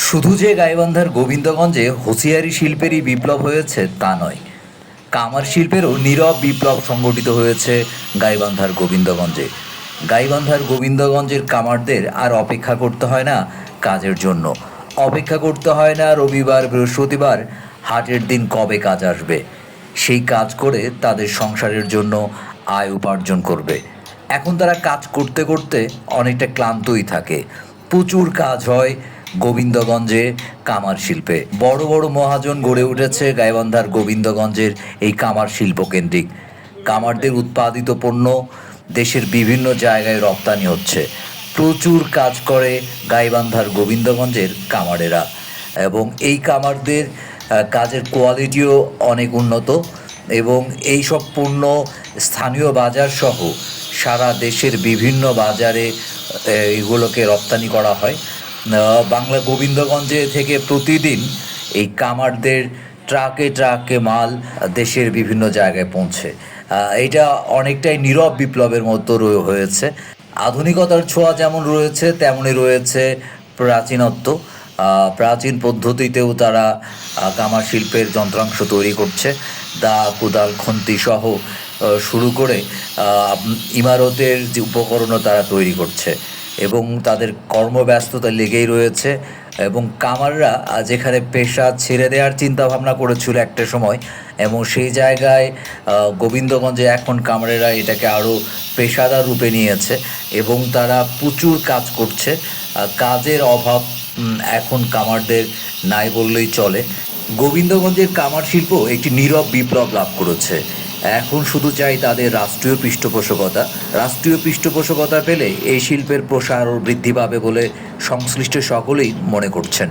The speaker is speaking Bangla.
শুধু যে গাইবান্ধার গোবিন্দগঞ্জে হুঁশিয়ারি শিল্পেরই বিপ্লব হয়েছে তা নয়, কামার শিল্পেরও নীরব বিপ্লব সংগঠিত হয়েছে গাইবান্ধার গোবিন্দগঞ্জে। গাইবান্ধার গোবিন্দগঞ্জের কামারদের আর অপেক্ষা করতে হয় না কাজের জন্য। অপেক্ষা করতে হয় না রবিবার বৃহস্পতিবার হাটের দিন কবে কাজ আসবে। সেই কাজ করে তাদের সংসারের জন্য আয় উপার্জন করবে। এখন তারা কাজ করতে করতে অনেকটা ক্লান্তই থাকে। প্রচুর কাজ হয় গোবিন্দগঞ্জে কামার শিল্পে। বড় বড় মহাজন গড়ে উঠেছে গাইবান্ধার গোবিন্দগঞ্জের এই কামার শিল্প কেন্দ্রিক। কামারদের উৎপাদিত পণ্য দেশের বিভিন্ন জায়গায় রপ্তানি হচ্ছে। প্রচুর কাজ করে গাইবান্ধার গোবিন্দগঞ্জের কামারেরা, এবং এই কামারদের কাজের কোয়ালিটিও অনেক উন্নত, এবং এই সব পণ্য স্থানীয় বাজার সহ সারা দেশের বিভিন্ন বাজারে এগুলোকে রপ্তানি করা হয়। বাংলা গোবিন্দগঞ্জে থেকে প্রতিদিন এই কামারদের ট্রাকে ট্রাকে মাল দেশের বিভিন্ন জায়গায় পৌঁছে। এটা অনেকটাই নীরব বিপ্লবের মতো হয়েছে। আধুনিকতার ছোঁয়া যেমন রয়েছে তেমনই রয়েছে প্রাচীনত্ব। প্রাচীন পদ্ধতিতেও তারা কামার শিল্পের যন্ত্রাংশ তৈরি করছে। দা, কোদাল, খুন্তি সহ শুরু করে ইমারতের যে উপকরণও তারা তৈরি করছে, এবং তাদের কর্মব্যস্ততা লেগেই রয়েছে। এবং কামাররা যেখানে পেশা ছেড়ে দেওয়ার চিন্তা ভাবনা করেছিল একটা সময়, এবং সেই জায়গায় গোবিন্দগঞ্জে এখন কামারেরা এটাকে আরও পেশাদার রূপে নিয়েছে, এবং তারা প্রচুর কাজ করছে। কাজের অভাব এখন কামারদের নাই বললেই চলে। গোবিন্দগঞ্জের কামার শিল্প একটি নীরব বিপ্লব লাভ করেছে। এখন শুধু চাই তাদের রাষ্ট্রীয় পৃষ্ঠপোষকতা। রাষ্ট্রীয় পৃষ্ঠপোষকতা পেলে এই শিল্পের প্রসার ও বৃদ্ধি পাবে বলে সংশ্লিষ্ট সকলেই মনে করছেন।